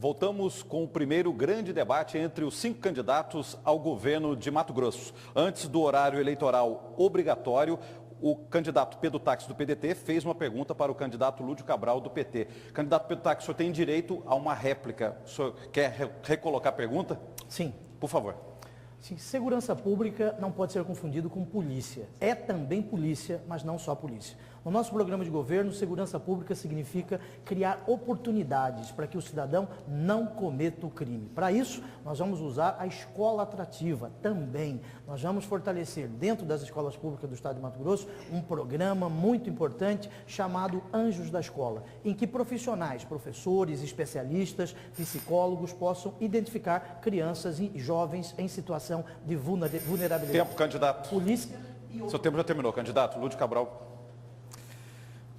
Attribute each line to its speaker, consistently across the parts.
Speaker 1: Voltamos com o primeiro grande debate entre os 5 candidatos ao governo de Mato Grosso. Antes do horário eleitoral obrigatório, o candidato Pedro Táxi do PDT fez uma pergunta para o candidato Lúdio Cabral do PT. Candidato Pedro Táxi, o senhor tem direito a uma réplica. O senhor quer recolocar a pergunta?
Speaker 2: Sim.
Speaker 1: Por favor.
Speaker 2: Sim, segurança pública não pode ser confundido com polícia. É também polícia, mas não só polícia. No nosso programa de governo, segurança pública significa criar oportunidades para que o cidadão não cometa o crime. Para isso, nós vamos usar a escola atrativa também. Nós vamos fortalecer dentro das escolas públicas do estado de Mato Grosso um programa muito importante chamado Anjos da Escola, em que profissionais, professores, especialistas, psicólogos possam identificar crianças e jovens em situação de vulnerabilidade.
Speaker 1: Tempo, candidato.
Speaker 2: Polícia e...
Speaker 1: Seu tempo já terminou, candidato. Lúdio Cabral.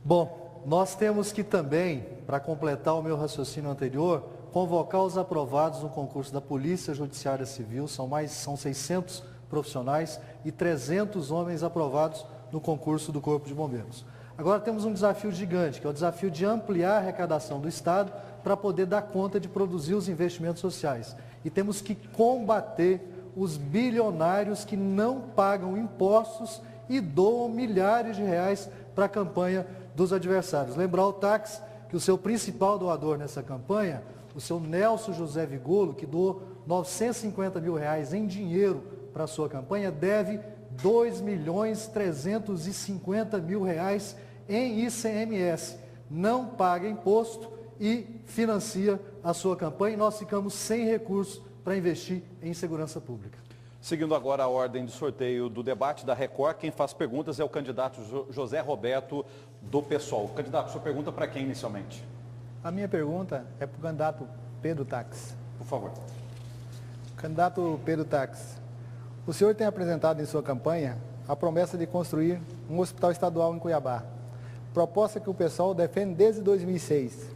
Speaker 3: Bom, nós temos que também, para completar o meu raciocínio anterior, convocar os aprovados no concurso da Polícia Judiciária Civil, são 600 profissionais e 300 homens aprovados no concurso do Corpo de Bombeiros. Agora temos um desafio gigante, que é o desafio de ampliar a arrecadação do Estado para poder dar conta de produzir os investimentos sociais. E temos que combater os bilionários que não pagam impostos e doam milhares de reais para a campanha dos adversários. Lembrar o Táxi que o seu principal doador nessa campanha, o seu Nelson José Vigolo, que doou 950 mil reais em dinheiro para a sua campanha, deve 2.350.000 reais em ICMS. Não paga imposto e financia a sua campanha e nós ficamos sem recursos para investir em segurança pública.
Speaker 1: Seguindo agora a ordem de sorteio do debate da Record, quem faz perguntas é o candidato José Roberto do PSOL. Candidato, sua pergunta para quem inicialmente?
Speaker 4: A minha pergunta é para o candidato Pedro Táxi.
Speaker 1: Por favor.
Speaker 4: Candidato Pedro Táxi, o senhor tem apresentado em sua campanha a promessa de construir um hospital estadual em Cuiabá, proposta que o PSOL defende desde 2006.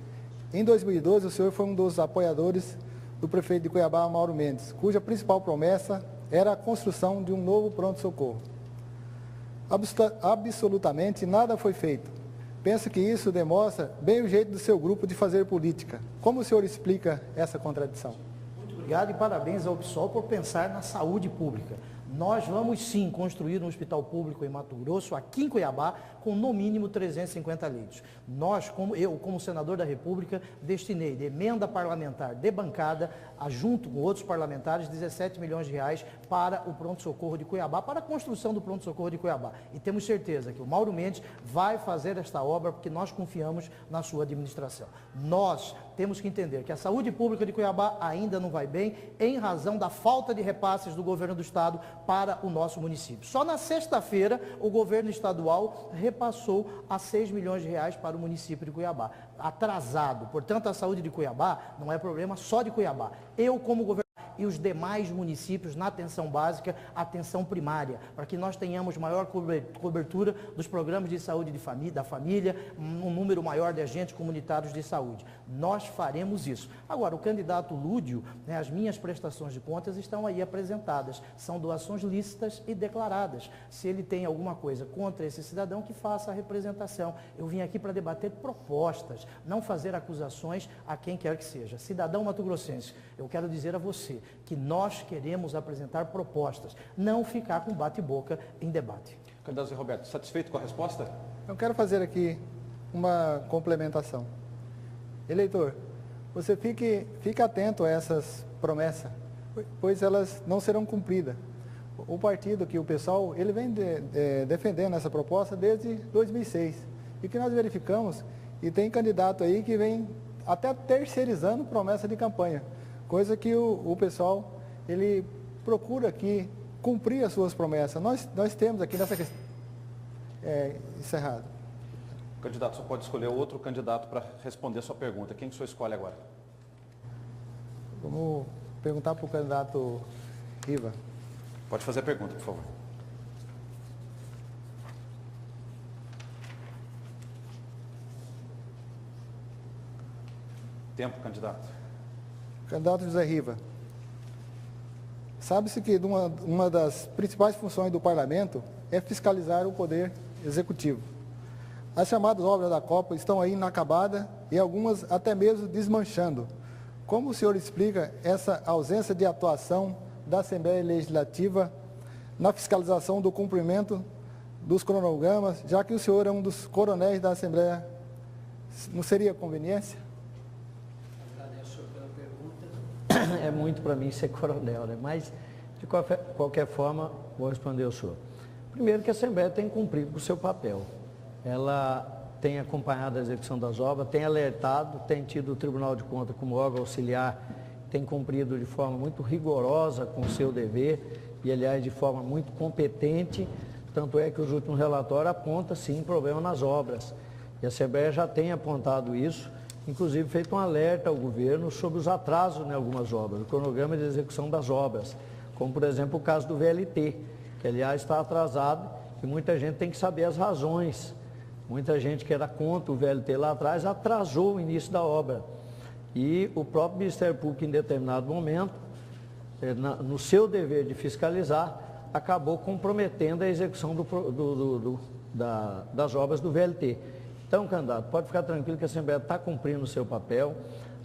Speaker 4: Em 2012, o senhor foi um dos apoiadores do prefeito de Cuiabá, Mauro Mendes, cuja principal promessa era a construção de um novo pronto-socorro. Absolutamente nada foi feito. Penso que isso demonstra bem o jeito do seu grupo de fazer política. Como o senhor explica essa contradição?
Speaker 2: Muito obrigado e parabéns ao PSOL por pensar na saúde pública. Nós vamos sim construir um hospital público em Mato Grosso, aqui em Cuiabá, com no mínimo 350 leitos. Nós, como senador da República, destinei de emenda parlamentar de bancada, junto com outros parlamentares, 17 milhões de reais para o pronto-socorro de Cuiabá, para a construção do pronto-socorro de Cuiabá. E temos certeza que o Mauro Mendes vai fazer esta obra porque nós confiamos na sua administração. Nós temos que entender que a saúde pública de Cuiabá ainda não vai bem em razão da falta de repasses do governo do estado para o nosso município. Só na sexta-feira, o governo estadual repassou a 6 milhões de reais para o município de Cuiabá. Atrasado. Portanto, a saúde de Cuiabá não é problema só de Cuiabá. Eu, como governador, e os demais municípios na atenção básica, atenção primária, para que nós tenhamos maior cobertura dos programas de saúde da família, um número maior de agentes comunitários de saúde. Nós faremos isso. Agora, o candidato Lúdio, as minhas prestações de contas estão aí apresentadas, são doações lícitas e declaradas. Se ele tem alguma coisa contra esse cidadão, que faça a representação. Eu vim aqui para debater propostas, não fazer acusações a quem quer que seja. Cidadão mato-grossense, eu quero dizer a você que nós queremos apresentar propostas, não ficar com bate-boca em debate.
Speaker 1: Candidato Zé Roberto, satisfeito com a resposta?
Speaker 4: Eu quero fazer aqui uma complementação. Eleitor, você fique atento a essas promessas, pois elas não serão cumpridas. O partido que o pessoal, ele vem defendendo essa proposta desde 2006. E que nós verificamos, e tem candidato aí que vem até terceirizando promessa de campanha. Coisa que o pessoal, ele procura aqui cumprir as suas promessas. Nós temos aqui nessa questão... encerrado.
Speaker 1: O candidato só pode escolher outro candidato para responder a sua pergunta. Quem que o senhor escolhe agora?
Speaker 4: Vamos perguntar para o candidato Riva.
Speaker 1: Pode fazer a pergunta, por favor. Tempo, candidato.
Speaker 4: Candidato José Riva, sabe-se que uma das principais funções do parlamento é fiscalizar o poder executivo. As chamadas obras da Copa estão aí inacabadas e algumas até mesmo desmanchando. como o senhor explica essa ausência de atuação da Assembleia Legislativa na fiscalização do cumprimento dos cronogramas, já que o senhor é um dos coronéis da Assembleia? Não seria conveniência?
Speaker 2: Agradeço pela pergunta. É muito para mim ser coronel, né? Mas, de qualquer forma, vou responder ao senhor. Primeiro que a Assembleia tem cumprido com o seu papel. Ela tem acompanhado a execução das obras, tem alertado, tem tido o Tribunal de Contas como órgão auxiliar, tem cumprido de forma muito rigorosa com o seu dever e, aliás, de forma muito competente. Tanto é que os últimos relatórios apontam, sim, problema nas obras. E a Assembleia já tem apontado isso, inclusive feito um alerta ao governo sobre os atrasos em algumas obras, o cronograma de execução das obras, como, por exemplo, o caso do VLT, que, aliás, está atrasado e muita gente tem que saber as razões. Muita gente que era contra o VLT lá atrás atrasou o início da obra. E o próprio Ministério Público, em determinado momento, no seu dever de fiscalizar, acabou comprometendo a execução das obras do VLT. Então, candidato, pode ficar tranquilo que a Assembleia está cumprindo o seu papel.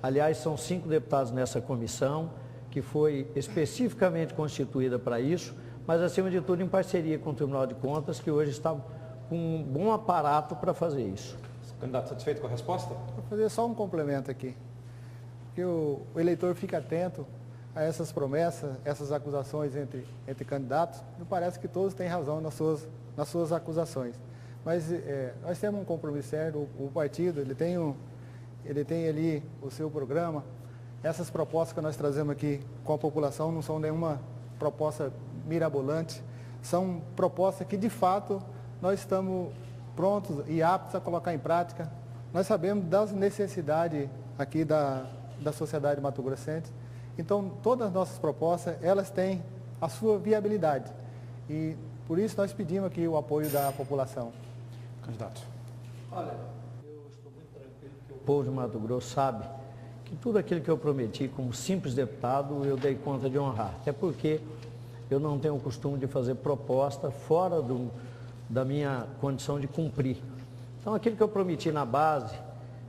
Speaker 2: Aliás, são 5 deputados nessa comissão, que foi especificamente constituída para isso, mas, acima de tudo, em parceria com o Tribunal de Contas, que hoje está com um bom aparato para fazer isso.
Speaker 1: Candidato, satisfeito com a resposta?
Speaker 4: Vou fazer só um complemento aqui, que o eleitor fica atento a essas promessas, essas acusações entre candidatos. Me parece que todos têm razão nas suas acusações. Mas nós temos um compromisso sério, o partido ele tem ali o seu programa. Essas propostas que nós trazemos aqui com a população não são nenhuma proposta mirabolante, são propostas que, de fato, nós estamos prontos e aptos a colocar em prática. Nós sabemos das necessidades aqui da sociedade mato-grossense. Então, todas as nossas propostas, elas têm a sua viabilidade. E, por isso, nós pedimos aqui o apoio da população.
Speaker 1: Candidato.
Speaker 2: Olha, eu estou muito tranquilo que o povo de Mato Grosso sabe que tudo aquilo que eu prometi como simples deputado, eu dei conta de honrar. Até porque eu não tenho o costume de fazer proposta fora da minha condição de cumprir. Então, aquilo que eu prometi na base,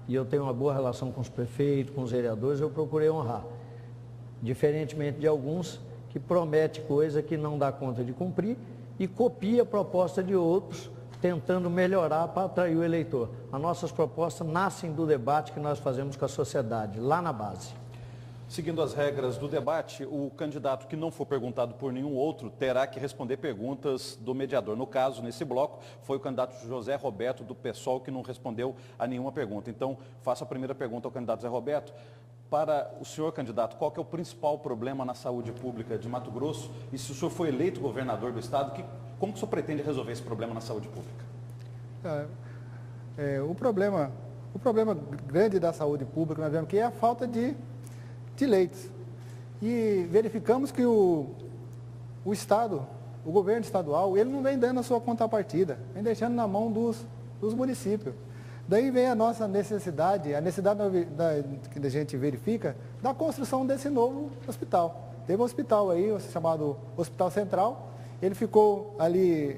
Speaker 2: e eu tenho uma boa relação com os prefeitos, com os vereadores, eu procurei honrar. Diferentemente de alguns que prometem coisa que não dá conta de cumprir e copia a proposta de outros, tentando melhorar para atrair o eleitor. As nossas propostas nascem do debate que nós fazemos com a sociedade, lá na base.
Speaker 1: Seguindo as regras do debate, o candidato que não for perguntado por nenhum outro terá que responder perguntas do mediador. No caso, nesse bloco, foi o candidato José Roberto, do PSOL, que não respondeu a nenhuma pergunta. Então, faço a primeira pergunta ao candidato José Roberto. Para o senhor, candidato, qual que é o principal problema na saúde pública de Mato Grosso? E se o senhor for eleito governador do estado, como que o senhor pretende resolver esse problema na saúde pública?
Speaker 4: O problema grande da saúde pública, nós vemos que é a falta de leitos. E verificamos que o Estado, o governo estadual, ele não vem dando a sua contrapartida, vem deixando na mão dos municípios. Daí vem a nossa necessidade, que a gente verifica, da construção desse novo hospital. Teve um hospital aí, chamado Hospital Central, ele ficou ali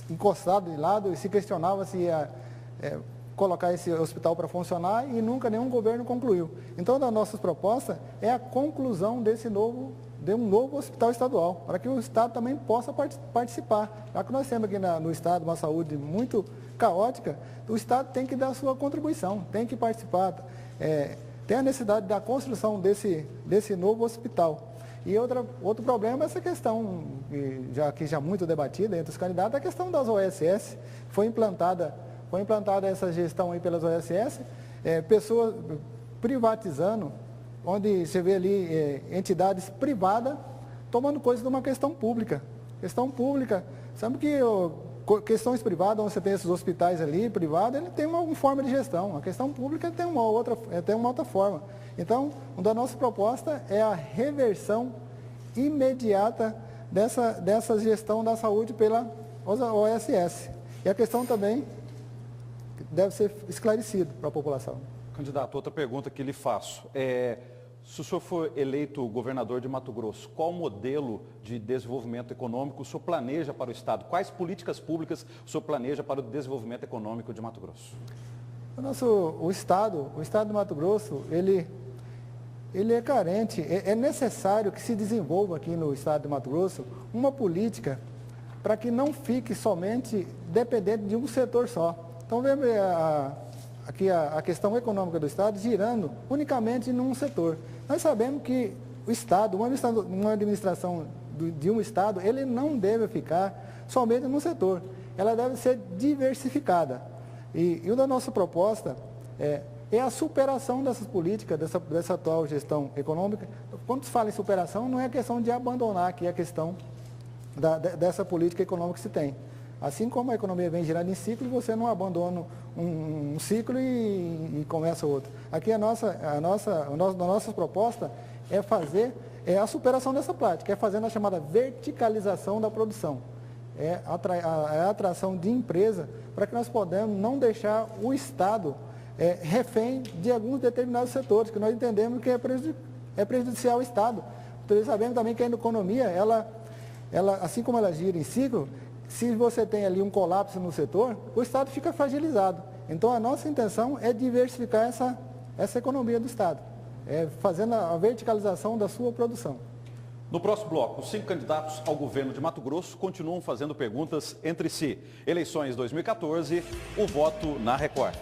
Speaker 4: encostado de lado e se questionava se ia colocar esse hospital para funcionar e nunca nenhum governo concluiu. Então, a nossa proposta é a conclusão de um novo hospital estadual, para que o Estado também possa participar. Já que nós temos aqui no Estado uma saúde muito caótica, o Estado tem que dar a sua contribuição, tem que participar. Tem a necessidade da construção desse novo hospital. E outro problema é essa questão, que já muito debatida entre os candidatos, a questão das OSS. Foi implantada essa gestão aí pelas OSS, pessoas privatizando, onde você vê ali entidades privadas tomando coisa de uma questão pública. Questão pública, sabe que questões privadas, onde você tem esses hospitais ali, privados, ele tem uma forma de gestão. A questão pública tem uma outra forma. Então, uma da nossa proposta é a reversão imediata dessa gestão da saúde pela OSS. E a questão também deve ser esclarecido para a população.
Speaker 1: Candidato, outra pergunta que lhe faço. Se o senhor for eleito governador de Mato Grosso, qual modelo de desenvolvimento econômico o senhor planeja para o Estado? Quais políticas públicas o senhor planeja para o desenvolvimento econômico de Mato Grosso?
Speaker 4: O Estado de Mato Grosso, ele ele é carente. É necessário que se desenvolva aqui no estado de Mato Grosso uma política para que não fique somente dependente de um setor só. Então, vemos aqui a questão econômica do estado girando unicamente num setor. Nós sabemos que o estado, uma administração de um estado, ele não deve ficar somente num setor. Ela deve ser diversificada. E a nossa proposta é a superação dessas políticas, dessa atual gestão econômica. Quando se fala em superação, não é questão de abandonar aqui a questão dessa política econômica que se tem. Assim como a economia vem girando em ciclo, você não abandona um ciclo e começa outro. Aqui a nossa proposta é fazer a superação dessa prática, é fazer a chamada verticalização da produção. É a atração de empresa para que nós podemos não deixar o Estado refém de alguns determinados setores, que nós entendemos que é prejudicial ao Estado. Nós sabemos também que a economia, ela, assim como ela gira em ciclo, se você tem ali um colapso no setor, o Estado fica fragilizado. Então, a nossa intenção é diversificar essa economia do Estado, fazendo a verticalização da sua produção.
Speaker 1: No próximo bloco, os 5 candidatos ao governo de Mato Grosso continuam fazendo perguntas entre si. Eleições 2014, o voto na Record.